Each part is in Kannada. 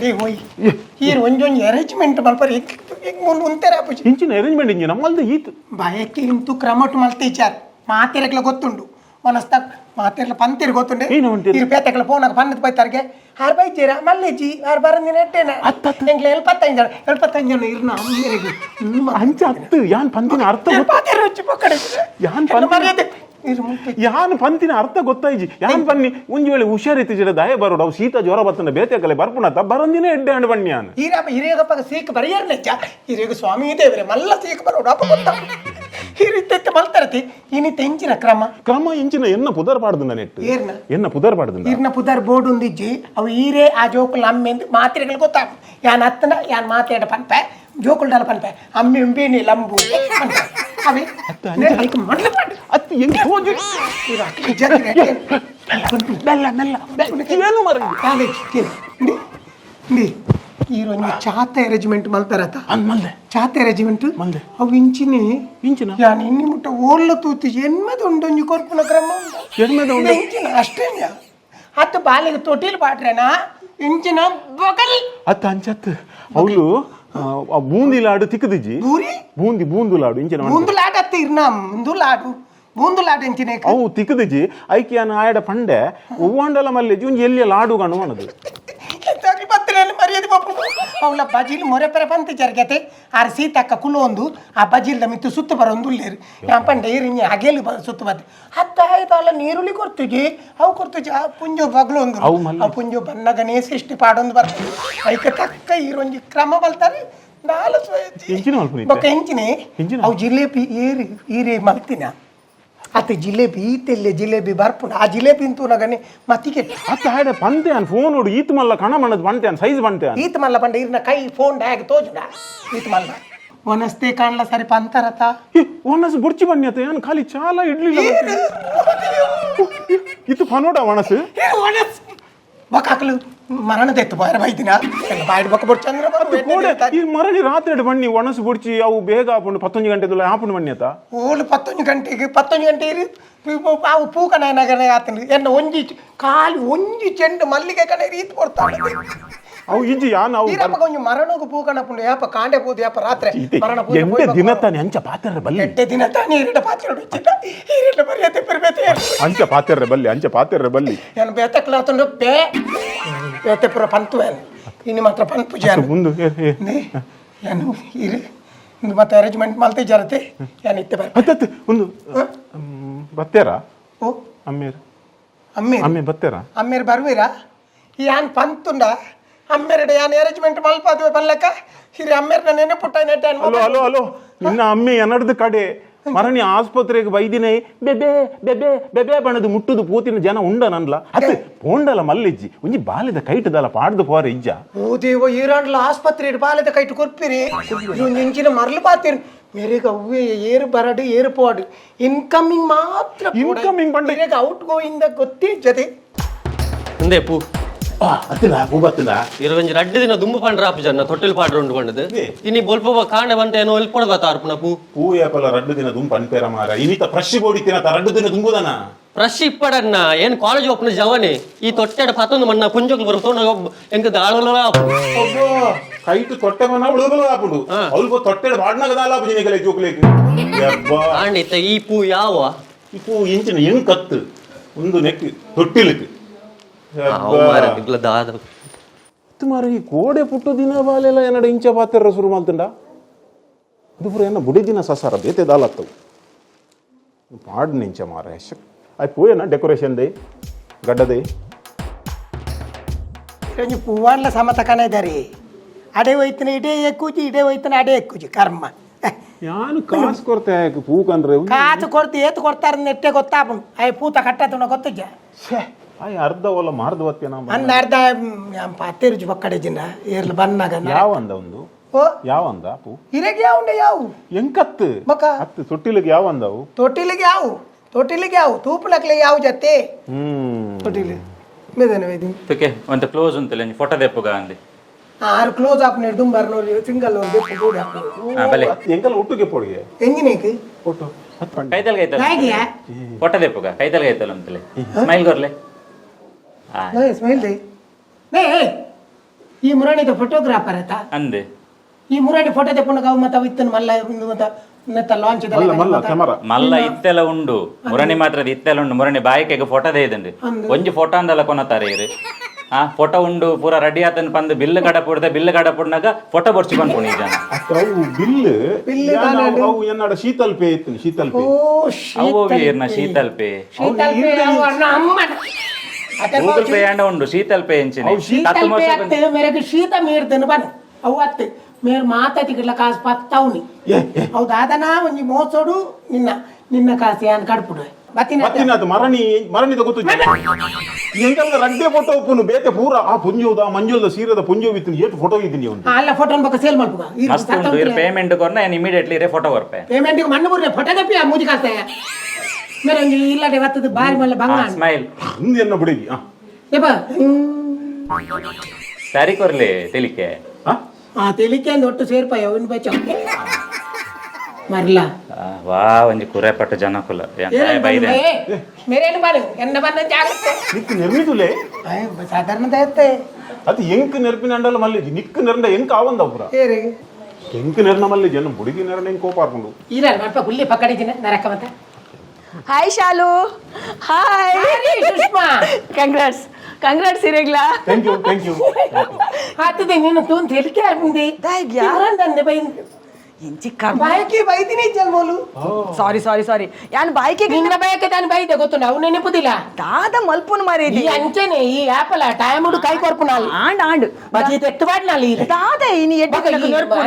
ದೇ ಹೋಯ್ ಹೀರ್ ಒಂಜೊಂಜಿ ಅರೇಂಜ್ಮೆಂಟ್ ಮಲ್ಪರ್ ಮುಂದೆ ಉಂತಾರೆ ಅಪ್ಪುಜಿ ಇಂಚಿನ ಅರೇಂಜ್ಮೆಂಟ್ ಇಂಜಿನ ನಮ್ಮಲ್ದ ಈತು ಭಯಕ್ಕೆ ಇಂತು ಕ್ರಮಟು ಮಲ್ತೀಚಾರ್ ಮಾತೆರೆಗ್ಲ ಗೊತ್ತುಂಡು ಮನಸ್ತ ಮಾತೆರ್ಲ ಪಂತಿರ್ ಗೊತ್ತುಂಡೆ ಪೇತೆಗ್ಲ ಪೋನಾಗ ಪನ್ನದ ಬೈತಾರ್ಗೆ ಆರು ಬೈತೀರ ಮಲ್ಲೆಜ್ಜಿ ಆರು ಬರಂದಿನ ಎಟ್ಟೇನ ಎಂಗ್ಲ 75 ಜನ ಇರ್ನ ಅಮ್ಮೆರೆಗೆ ಅಂಚ ಹತ್ತು ಯಾನ್ ಪಂತಿನ ಅರ್ಥ ಯಾನ್ ಪಂತಿನ ಅರ್ಥ ಗೊತ್ತಾಯ್ಜಿ ಯಾನ್ ಬನ್ನಿ ಒಂಜಿ ವೇಳೆ ಹುಷಾರಿತ್ತಿಜಿರ ದಯ ಬರೋಡು ಅವು ಶೀತ ಜ್ವರ ಬತ್ತಂಡ ಬೇತೆಕಲೆ ಬರ್ಪುಣತ ಬರಂದಿನ ಎಡ್ಡೆ ಹಂಡು ಬನ್ನಿ ಯಾನ್ ಹಿರಿಯಗಪ್ಪ ಸೀಕ್ ಬರೆಯರ್ನೆಜ್ಜ ಹಿರಿಯಗ ಸ್ವಾಮಿ ದೇವ್ರೆ ಮಲ್ಲ ಸೀಕ್ ಬರೋಡು ಅಪ್ಪ ಗೊತ್ತ ಹಿರಿತೆತ್ತೆ ಮಲ್ತಾರತಿ ಇನಿತ್ತ ಎಂಚಿನ ಕ್ರಮ ಎಂಚಿನ ಎನ್ನ ಪುದರ್ ಪಾಡ್ದು ನೆಟ್ಟು ಎನ್ನ ಪುದರ್ ಪಾಡ್ದು ಇರ್ನ ಪುದರ್ ಬೋರ್ಡ್ ಉಂದಿಜ್ಜಿ ಅವು ಈರೇ ಆ ಜೋಕುಲ್ ಅಮ್ಮೆಂದು ಮಾತ್ರೆಗಳು ಗೊತ್ತಾಗ ಯಾನ್ ಹತ್ತನ ಯಾನ್ ಮಾತಾಡ ಪನ್ಪೆ ಜೋಕುಲ್ಡಾಲ ಪನ್ಪೆ ಅಮ್ಮಿ ಉಂಬೇನಿ ಲಂಬು ಅವೇ ಅತ್ತು ಹೆಂಗ್ ಹೋಗಿ ಈರೊಂದು ಚಾತೆ ಅರೇಂಜ್ಮೆಂಟ್ ಮಲ್ತಾರತ ಚಾತೆ ಅರೇಂಜ್ಮೆಂಟ್ ಅವು ಇಂಚಿನ ಯಾನ್ ಇನ್ನಿ ಮುಟ್ಟ ಓರ್ಲ ತೂತಿ ಎನ್ಮದ ಉಂಡೊಂಜಿ ಕೊರ್ಪುನ ಕ್ರಮ ಇಂಚಿನ ಅಷ್ಟೇನ್ಯ ಹತ್ತು ಬಾಲಿಗೆ ತೊಟ್ಟಿಲ್ ಪಾಟ್ರೇನಾ ಇಂಚಿನ ಬಗಲ್ ಅತ್ತ ಅಂಚತ್ ಅವಳು ಬೂಂದಿ ಲಾಡು ತಿಕ್ಕದಿಜ್ಜಿ ಬೂಂದಿ ಲಾಡು ಇಂಚಿನ ಬೂಂದು ಲಾಡು ಅತ್ತ ಇರ್ನ ಬೂಂದು ಲಾಡು ಇಂಚಿನ ಅವು ತಿಕ್ಕದಿಜ್ಜಿ ಐಕ್ಯಾನ ಆಯಡ ಪಂಡೆ ಹೂವಂಡಲ ಮಲ್ಲೆಜ್ಜಿ ಒಂಜಿ ಎಲ್ಲಿಯ ಲಾಡು ಗಣ್ಣು ಮಾಡದು ಮರ್ಯಾದೆ ಬಾಪು ಅವಳ ಬಜೀಲ್ ಮೊರೆ ಪೆರೆ ಬಂತು ಜರ್ಗತೆ ಆರ್ ಸೀತಕ್ಕ ಕುಲೊಂದು ಆ ಬಜೀಲ್ದ ಮಿತ್ತು ಸುತ್ತ ಬರೋಂದು ಉಳ್ಳೇರು ಯಾಪಂಡೆ ಇರಿഞ്ഞ ಹಗೇಲಿ ಸುತ್ತ ಬತ್ತೆ ಹತ್ತಾಯ್ತಲ್ಲ ನೀರುಳ್ಳಿ ಕೊಡ್ತೀಜಿ ಅವು ಕೊಡ್ತೀಜಿ ಆ ಪುಂಜು ಬಗ್ಲು ಒಂದು ಆ ಪುಂಜು ಬನ್ನಗನೇ ಸೃಷ್ಟಿ ಪಾಡೊಂದು ಬರ್ತದೆ ಐಕ ತಕ್ಕ ಈರೊಂಜಿ ಕ್ರಮ ಬಲ್ತಾರೆ ಎಂಚಿನೆ ಅವು ಜಿಲೇಬಿ ಈರೇ ಮಲ್ತಿನ ಅತ್ತೆ ಜಿಲೇಬಿ ಈತೆಲ್ಲೆ ಜಿಲೇಬಿ ಬರ್ಪುಂಡು ಆ ಜಿಲೇಬಿ ಇಂತೂ ನಗನೆ ಮತ್ತಿಗೆ ಅತ್ತ ಹಾಡೆ ಪಂತೆ ಅನ್ ಫೋನ್ ನೋಡು ಈತ್ ಮಲ್ಲ ಕಣ ಮಣ್ಣದ ಬಂತೆ ಅನ್ ಸೈಜ್ ಬಂತೆ ಈತ್ ಮಲ್ಲ ಬಂಡ ಇರ್ನ ಕೈ ಫೋನ್ ಡ್ಯಾಗ್ ತೋಜುಡ ಈತ್ ಮಲ್ಲ ಒನಸ್ತೆ ಕಾಣ್ಲ ಸರಿ ಪಂತರತ ಒನಸ್ ಬುರ್ಚಿ ಬನ್ಯತೆ ಅನ್ ಖಾಲಿ ಚಾಲ ಇಡ್ಲಿ ಇದು ಪನೋಡ ಒನಸ್ ಬಕಾಕಲು ಮರಣದೆತ್ತು ಬಾರ ಬೈದಿನ ಬಾಯ್ಡ್ ಬಕ ಬುಡ್ ಚಂದ್ರ ಈ ಮರಣಿ ರಾತ್ರಿ ಬನ್ನಿ ಒಣಸು ಬುಡ್ಚಿ ಅವು ಬೇಗ ಆಪುಂಡು 11 ಗಂಟೆದಲ್ಲ ಆಪುಂಡು ಬನ್ನಿಯತ ಓಳು 11 ಗಂಟೆ ಇರಿ ಅವು ಪೂಕನ ನಗರ ಆತನು ಎನ್ನ ಒಂಜಿ ಕಾಲಿ ಒಂಜಿ ಚೆಂಡು ಮಲ್ಲಿಗೆ ಕಡೆ ರೀತಿ ಕೊಡ್ತಾಳೆ ಅವು ಇಂಜಿ ಯಾನ್ ಅವು ಇರಪ್ಪ ಕೊಂಚ ಮರಣೋಗು ಪೂಕನ ಪುಂಡು ಯಾಪ ಕಾಂಡೆ ಪೋದು ಯಾಪ ರಾತ್ರಿ ಮರಣ ಪೋದು ಎಂಟೆ ದಿನ ತಾನೆ ಅಂಚ ಪಾತ್ರೆ ಬಲ್ಲಿ ಎಂಟೆ ದಿನ ತಾನೆ ಇರಡ ಪಾತ್ರೆ ಹೊಡಿಚಿತ ಇರಡ ಬರಿಯತೆ ಪರ್ಬೇತೆ ಅಂಚ ಪಾತ್ರೆ ಬಲ್ಲಿ ಎನ್ ಬೇತಕ್ಲಾತುಂಡು ಬೇತೆ ಪುರ ಪಂತುವೆನ್ ಇನ್ನು ಮಾತ್ರ ಪಂಪು ಜಾನು ಮುಂದು ಏನು ಇರು ಇಂದು ಮತ್ತೆ ಅರೇಂಜ್ಮೆಂಟ್ ಮಾಡ್ತಾ ಜರತೆ ಏನು ಇತ್ತೆ ಬರ್ತದೆ ಒಂದು ಬತ್ತೇರಾ ಓ ಅಮ್ಮೆ ಬತ್ತೇರಾ ಅಮ್ಮೇರು ಬರುವಿರಾ ಯಾನ್ ಪಂತುಂಡ ಅಮ್ಮೆರಡೆ ಯಾನ್ ಅರೇಂಜ್ಮೆಂಟ್ ಮಲ್ಪದುವೆ ಬಲ್ಲಕ ಹಿರಿ ಅಮ್ಮೆರ್ನ ನೆನೆ ಪುಟ್ಟ ನೆಟ್ಟೆ ಅಲೋ ನಿನ್ನ ಅಮ್ಮೆ ಎನ್ನಡದ ಕಡೆ ಮರಣಿ ಆಸ್ಪತ್ರೆಗೆ ಬೈದಿನೇ ಬೆಬೆ ಬಣದು ಮುಟ್ಟುದು ಪೂತಿನ ಜನ ಉಂಡ ನನ್ಲ ಅತ್ತೆ ಪೋಂಡಲ ಮಲ್ಲಿಜ್ಜಿ ಒಂಜಿ ಬಾಲ್ಯದ ಕೈಟದಲ್ಲ ಪಾಡ್ದು ಪೋರ ಇಜ್ಜ ಓ ದೇವ ಈರಾಂಡ್ಲ ಆಸ್ಪತ್ರೆ ಬಾಲ್ಯದ ಕೈಟು ಕೊರ್ಪಿರಿ ಇಂಚಿನ ಮರಳು ಪಾತಿರಿ ಮೇರೆಗ ಅವ್ವೇ ಏರು ಬರಡು ಏರು ಪೋಡು ಇನ್ಕಮಿಂಗ್ ಮಾತ್ರ ಇನ್ಕಮಿಂಗ್ ಬಂಡ ಔಟ್ ಗೋಯಿಂಗ್ ಗೊತ್ತೇ ಜೊತೆ ಅಂದೇ ಪೂ ಪೂ ಬತ್ತದ ಇರೊಂಜಿ 2 ದಿನ ದುಂಬು ಪಂಡ್ರ ಆಪು ಜನ ತೊಟ್ಟಿಲ್ ಪಾಡ್ರ ಉಂಡು ಪಂಡದು ಇನಿ ಬೊಲ್ಪ ಕಾಂಡೆ ಬಂತ ಏನೋ ಎಲ್ಪಡ ಗೊತ್ತಾರ್ಪುನ ಪೂ ಏಪಲ 2 ದಿನ ದುಂಬು ಪನ್ಪೇರ ಮಾರ ಇನಿತ ಫ್ರೆಶ್ ಬೋಡಿ ತಿನ್ನತ 2 ದಿನ ದುಂಬುದನ ಫ್ರೆಶ್ ಇಪ್ಪಡನ್ನ ಏನ್ ಕಾಲೇಜ್ ಓಪನ್ ಜವನೆ ಈ ತೊಟ್ಟೆಡ ಪತ್ತೊಂದು ಮಣ್ಣ ಪುಂಜೋಗ್ ಬರ್ತೋಣ ಎಂಕ ದಾಳಲ ಒಬ್ಬ ಕೈಟು ತೊಟ್ಟೆ ಮನ ಉಳುಗಲ ಆಪುಡು ಅಲ್ಪ ತೊಟ್ಟೆಡ ಬಾಡ್ನಾಗ ದಾಲ ಆಪು ಜಿನೆಗಲೆ ಜೋಕ್ಲೇಕ್ ಯಬ್ಬ ಆಂಡಿತ ಈ ಪೂ ಯಾವ ಈ ಪೂ ಇಂಚಿನ ಹೆಂಗ್ ಕತ್ತು ಒಂದು ನೆಕ್ ತೊಟ್ಟಿಲಕ್ಕೆ ಮಾರ ಈ ಕೋಡೆ ಪುಟ್ಟು ದಿನ ಬಾಲೆಲ್ಲ ಏನಡ ಇಂಚ ಪಾತ್ರ ಶುರು ಮಾಡ್ತಂಡ ಅದು ಪುರ ಏನ ಬುಡಿ ದಿನ ಸಸಾರ ಬೇತೆ ದಾಲತ್ತವು ಪಾಡ್ ನಿಂಚ ಮಾರ ಆಯ್ತು ಪೂಯನ ಡೆಕೋರೇಷನ್ ದೇ ಗಡ್ಡದೆ ಪೂವಾಡ್ಲ ಸಮತ ಕಣ ಇದ್ದಾರೆ ಅಡೆ ಹೋಯ್ತಾನೆ ಇಡೇ ಎಕ್ಕೂಜಿ ಇಡೇ ಹೋಯ್ತಾನೆ ಅಡೆ ಎಕ್ಕೂಜಿ ಕರ್ಮ ಯಾನು ಕಾಸು ಕೊಡ್ತೆ ಪೂಕಂದ್ರೆ ಕಾಸು ಕೊಡ್ತಿ ಏತು ಕೊಡ್ತಾರ ನೆಟ್ಟೆ ಗೊತ್ತಾಪುಂಡು ಆಯ್ ಪೂತ ಕಟ್ಟತುಣ ಗೊತ್ತಜ್ಜ ಆಯ್ ಅರ್ಧ ಒಲ್ಲ ಮಾರ್ದು ಬತ್ತೇನ ಅನ್ನ ಅರ್ಧ ಪತ್ತೇರುಜಿ ಬಕ್ಕಡೆ ಜಿನ ಏರ್ಲು ಬನ್ನಾಗ ಯಾವ ಅಂದ ಒಂದು ಓ ಯಾವ ಅಂದ ಪೂ ಹಿರೇಗೆ ಯಾವುಂಡೆ ಯಾವು ಎಂಕತ್ತು ಮಕ ಹತ್ತು ತೊಟ್ಟಿಲಿಗೆ ಯಾವ ಅಂದವು ತೊಟ್ಟಿಲಿಗೆ ಯಾವು ತೂಪಲಕ್ಲೆ ಯಾವ ಜತೆ ತೊಟ್ಟಿಲಿ ಮೇದನ ವೇದಿ ತುಕೆ ಒಂತ ಕ್ಲೋಸ್ ಉಂತಲ್ಲ ಫೋಟೋ ದೆಪ್ಪುಗ ಅಂದೆ ಆರು ಕ್ಲೋಸ್ ಆಪ್ ನೆಡ್ದು ಬರ್ನೋಲಿ ಸಿಂಗಲ್ ಒಂದು ದೆಪ್ಪು ಗೋಡಿ ಹಾಕೋದು ಬಲೆ ಎಂಕಲ್ ಒಟ್ಟಿಗೆ ಪೋಡಿಗೆ ಎಂಗಿನೇಕೆ ಫೋಟೋ ಕೈತಲ್ ಹೇಗೆಯಾ ಫೋಟೋ ದೆಪ್ಪುಗ ಕೈತಲ್ ಅಂತಲೇ ಸ್ಮೈಲ್ ಕೊರ್ಲೆ ಸ್ಮೈಲ್ ದೇ ನೇ ಈ ಮುರಾಣಿದ ಫೋಟೋಗ್ರಾಫರ್ ಆಯ್ತಾ ಅಂದೆ ಈ ಮುರಾಣಿ ಫೋಟೋ ತೆಕೊಂಡು ಅವು ಮತ್ತೆ ಇತ್ತನು ಮಲ್ಲ ಮತ್ತೆ ಲಾಂಚ್ ಕ್ಯಾಮರಾ ಮಲ್ಲ ಇತ್ತೆಲ್ಲ ಉಂಡು ಮುರಣಿ ಮಾತ್ರ ಇತ್ತೆಲ್ಲ ಉಂಡು ಮುರಣಿ ಬಾಯಿಕೆಗೆ ಫೋಟೋದೇ ಇದಂడి ಒಂಜಿ ಫೋಟೋ ಅಂದಲ್ಲ ಕೊನತಾರೆ ಇರು ಫೋಟೋ ಉಂಡು ಪೂರ ರೆಡಿ ಆತನ್ ಪಂದ್ ಬಿಲ್ ಕಡಪುಡ್ನಾಗ ಫೋಟೋ ಬರ್ಸಿ ಬಂದ್ಕೊಂಡು ಈ ಜನ ಬಿಲ್ ಅವು ಎನ್ನಡ ಶೀತಲ್ ಪೇ ಇತ್ತು ಶೀತಲ್ ಪೇ ಅವು ಏರ್ನ ಶೀತಲ್ ಪೇ ಗೂಗಲ್ ಪೇ ಅಂಡ ಉಂಡು ಶೀತಲ್ ಪೇ ಎಂಚಿನ मेरे शीत मेर दिन बन ಅವತ್ತೆ ಮೇರ್ ಮಾತಾತಿಗಿಡ್ಲ ಕಾಸು ಪತ್ತವ್ನಿ ಹೌದಾದನ ಒಂಜಿ ಮೋಸೋಡು ನಿನ್ನ ಕಾಸು ಯಾನ್ ಕಡ್ಪುಡು ಬತ್ತಿನಾತು ಮರಣಿದ ಗೊತ್ತು ಎಂಕಲ್ಗ ರಡ್ಡೆ ಫೋಟೋ ಉಪ್ಪುನು ಬೇತೆ ಪೂರ ಆ ಪುಂಜೋದ ಮಂಜುಲ್ದ ಸೀರದ ಪುಂಜೋ ಇತ್ತು ಏಟ್ ಫೋಟೋ ಇದ್ದೀನಿ ಅವ್ನು ಅಲ್ಲ ಫೋಟೋನ್ ಬಕ್ಕ ಸೇಲ್ ಮಾಡ್ಪುಗ ಮಸ್ತ್ ಉಂಡು ಇರ್ ಪೇಮೆಂಟ್ ಕೊರ್ನ ಏನ್ ಇಮಿಡಿಯೇಟ್ಲಿ ಇರೇ ಫೋಟೋ ಬರ್ಪೆ ಪೇಮೆಂಟ್ ಮಣ್ಣು ಬುರ್ರೆ ಫೋಟೋ ಕಪ್ಪಿ ಆ ಮೂಜಿ ಕಾಸ್ತಾಯ ಮೇರೆ ಒಂಜಿ ಇಲ್ಲಡೆ ವತ್ತದ ಬಾರಿ ಮಲ್ಲ ಬಂಗ ಸ್ಮೈಲ್ ಹಿಂದೆನ್ನ ಬಿಡಿಗಿ ಏಪ ಸ್ಯಾರಿ ಕೊರ್ಲಿ ತೆಲಿಕೆ ತೆಲಿಕೆ ಅಂದ್ ಒಟ್ಟು ಸೇರ್ಪಾಯ ಅವನ್ ಬಚ್ಚ ಮರ್ಲ ವಾ ಒಂಜಿ ಕುರೆ ಪಟ್ಟ ಜನಕುಲ ಬೈದೆ ಮೇರೇನು ಬಾರು ಎನ್ನ ಬಂದ ಜಾಗ್ರತೆ ನಿಕ್ ನಿರ್ಮಿದುಲೆ ಸಾಧಾರಣದ ಎತ್ತೆ ಅದು ಎಂಕ್ ನೆರ್ಪಿನ ಅಂಡಲ್ಲ ಮಲ್ಲಿಜಿ ನಿಕ್ ನೆರ್ಂಡ ಎಂಕ್ ಆವಂದ ಪುರ ಏರಿ ಎಂಕ್ ನೆರ್ನ ಮಲ್ಲಿಜಿ ಅನ್ನ ಬುಡಿಗಿ ನೆರ್ನ ಎಂಕ್ ಕೋಪಾರ್ಕೊಂಡು ಇರಲ್ಲ ಮಲ್ಪ ಹುಲ್ಲಿ ಪಕ್ಕಡಿಜಿನ ನರಕ ಮತ್ತೆ hi Shalu hi Sushma congrats ಇರೇಗ್ಲಾ ಥ್ಯಾಂಕ್ ಯು ಆತದೆ ನೀನು ತೂನ್ ತೆಲಿಕೆ ಆಗುಂದಿ ದಾಯ್ಗ್ಯಾ ಇವ್ರಂದಂದೆ ಬೈ ಎಂಚಿ ಕರ್ಮ ಬಾಯಕ್ಕೆ ಬೈದಿನಿ ಜಲ್ಮೋಲು ಸಾರಿ ಯಾನ್ ಬಾಯ್ಕೆ ನಿನ್ನ ಬಾಯಕ್ಕೆ ತಾನು ಬೈದೆ ಗೊತ್ತು ನಾವು ನೆನಪುದಿಲ್ಲ ದಾದ ಮಲ್ಪುನ್ ಮಾರೇದಿ ಈ ಅಂಚೆನೆ ಈ ಆಪಲ ಟೈಮ್ ಉಡು ಕೈ ಕೊರ್ಪುನಾಲ್ ಆಂಡ್ ಬಜಿ ತೆತ್ತು ಬಾಡ್ನಾಲ್ ಈ ದಾದ ಇನಿ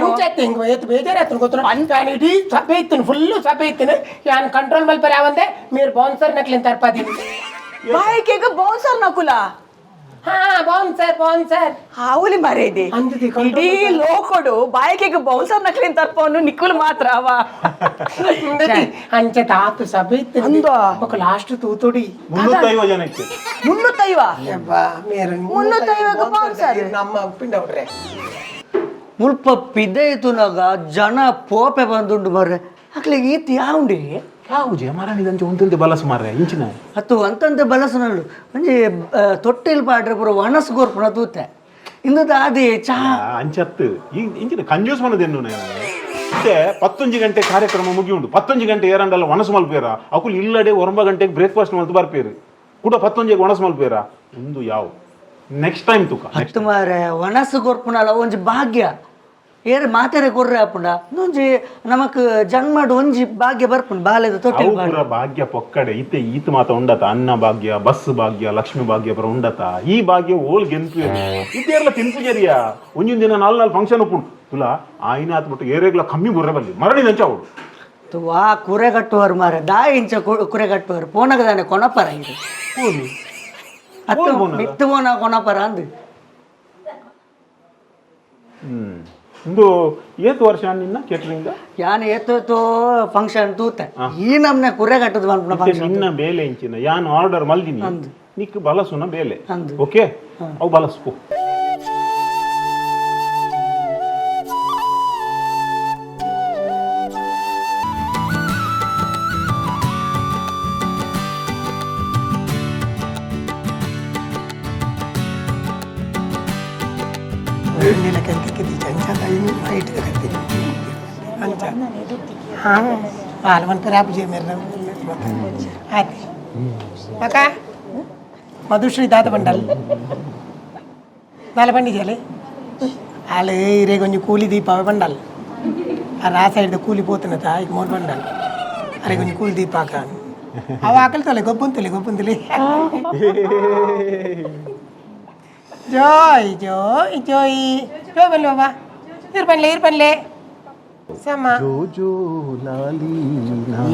ಅಂಚೆತ್ತೆ ಹಿಂಗ ಎತ್ತು ಬೇಜಾರಾಯ್ತು ಗೊತ್ತು ನಾನು ಇಡೀ ಸಭೆ ಇತ್ತು ಫುಲ್ಲು ಸಭೆ ಇತ್ತು ಯಾನ್ ಕಂಟ್ರೋಲ್ ಮಲ್ಪರೆ ಯಾವಂದೆ మీరు ಬೌನ್ಸರ್ ನಕ್ಲಿನ್ ತರ್ಪಾದಿ ಬಾಯ್ಕೆಗ ಬೌನ್ಸರ್ ನಕುಲ ಹಾ ಬೌನ್ಸರ್ ಹಾವುಲಿ ಮಾರೇದಿ ಇಡೀ ಲೋಕೊಡು ಬಾಯ್ಕೆಗ ಬೌನ್ಸರ್ ನಕ್ಲಿನ್ ತರ್ಪವನು ನಿಕ್ಕುಲು ಮಾತ್ರ ಅವ ಅಂಚೆ ತಾತು ಸಭೆ ಇತ್ತು ఒక లాస్ట్ తూతుడి 350 ಜನಕ್ಕೆ 350 అబ్బా మీరు 350 బౌన్సర్ ನಮ್ಮ ಪಿಂಡವ್ರೆ ಮುಲ್ಪ ಪಿದ್ದೈತುನಾಗ ಜನ ಪೋಪೆ ಬಂದುಂಡು ಬರ್ರೆ ಅಕ್ಲಿಗೆ ಈತ್ ಯಾವುಂಡಿ ಯಾವುದು ಮರಣಿದಂಚೆ ಉಂಟಂತೆ ಬಲಸ ಮಾರ್ರೆ ಇಂಚಿನ ಅತ್ತು ಅಂತಂತೆ ಬಲಸನಲ್ಲು ಒಂಜಿ ತೊಟ್ಟಿಲ್ ಪಾಡ್ರೆ ಪೂರ ವನಸ್ ಗೋರ್ಪುನ ತೂತೆ ಇಂದು ಆದಿ ಚಾ ಅಂಚತ್ತು ಇಂಚಿನ ಕಂಜೂಸ್ ಮನದೆನ್ನು ಮತ್ತೆ 11 ಗಂಟೆ ಕಾರ್ಯಕ್ರಮ ಮುಗಿಯುಂಡು 11 ಗಂಟೆ ಏರಂಡಲ್ಲ ವನಸು ಮಲ್ಪೇರ ಅಕುಲ್ ಇಲ್ಲಡೆ 9 ಗಂಟೆಗೆ ಬ್ರೇಕ್ಫಾಸ್ಟ್ ಮಲ್ತು ಬರ್ಪೇರು ಕೂಡ 11 ವನಸು ಮಲ್ಪೇರ ಒಂದು ಯಾವ ನೆಕ್ಸ್ಟ್ ಟೈಮ್ ತುಕ ಹತ್ತು ಮಾರೆ ವನಸ್ ಗೋರ್ಪುನಲ್ಲ ಒಂಜಿ ಭಾಗ್ಯ ಏರ್ ಮಾತಾರೆ ಕೊರ್ರೆ ಆಪುಂಡ ಒಂಜಿ ನಮಕ್ ಜನ್ಮಡ್ ಒಂಜಿ ಭಾಗ್ಯ ಬರ್ಪುಂಡು ಬಾಲ್ಯದ ತೊಟ್ಟಿಲ್ ಪೂರ ಭಾಗ್ಯ ಪೊಕ್ಕಡೆ ಈತ ಮಾತ ಉಂಡತ ಅನ್ನ ಭಾಗ್ಯ ಬಸ್ ಭಾಗ್ಯ ಲಕ್ಷ್ಮಿ ಭಾಗ್ಯ ಪರ ಉಂಡತ ಈ ಭಾಗ್ಯ ಓಲ್ ಗೆಂತು ಇತ್ತೇರ್ಲ ತಿನ್ಪುಜರಿಯಾ ಒಂಜೊಂದು ದಿನ 4 ಫಂಕ್ಷನ್ ಉಪ್ಪುಂಡು ತುಲ ಆಯ್ನ ಆತ್ಬಿಟ್ಟು ಏರೇಗ್ಲ ಕಮ್ಮಿ ಬುರ್ರೆ ಬಲ್ಲಿ ಮರಳಿ ನಂಚ ಅವಳು ವಾ ಕುರೆ ಕಟ್ಟುವರು ಮಾರೆ ಇಂಚ ಕುರೆ ಕಟ್ಟುವರು ಪೋನಗದಾನೆ ಕೊನಪರ ಇದು ಅತ್ತು ಮಿತ್ತು ಪೋನ ಕೊನಪರ ಅಂದು ಇಂದು ಏತ್ ವರ್ಷ ನಿನ್ನ ಕೇಟರಿಂಗ್ ಯಾನ್ ಏತೋ ಫಂಕ್ಷನ್ ತೂತೆ ಈ ನಮ್ನೆ ಕುರೆ ಕಟ್ಟದ ಬಂದ್ಬಿಡ ಫಂಕ್ಷನ್ ನಿನ್ನ ಬೇಲೆ ಇಂಚಿನ ಯಾನ್ ಆರ್ಡರ್ ಮಲ್ದಿನಿ ನಿಕ್ ಬಲಸುನ ಬೇಲೆ ಅಂದು. ಓಕೆ ಅವು ಬಲಸ್ಕೋ మధుశ్రీ దాత బండాలి నాల బండి చేయాలి వాళ్ళు ఇరే కొంచెం కూలి దీపావే బండాలి ఆ రా సైడ్ కూలిపోతున్నదా ఇక మూడు బండాలి అరే కొంచెం కూలి దీపాక అవి ఆకలితోలే గొప్పంతులే జోయ్ జోయ్ జోయ్ జోయ్ బల్లి బాబా ఇరు పనిలే sama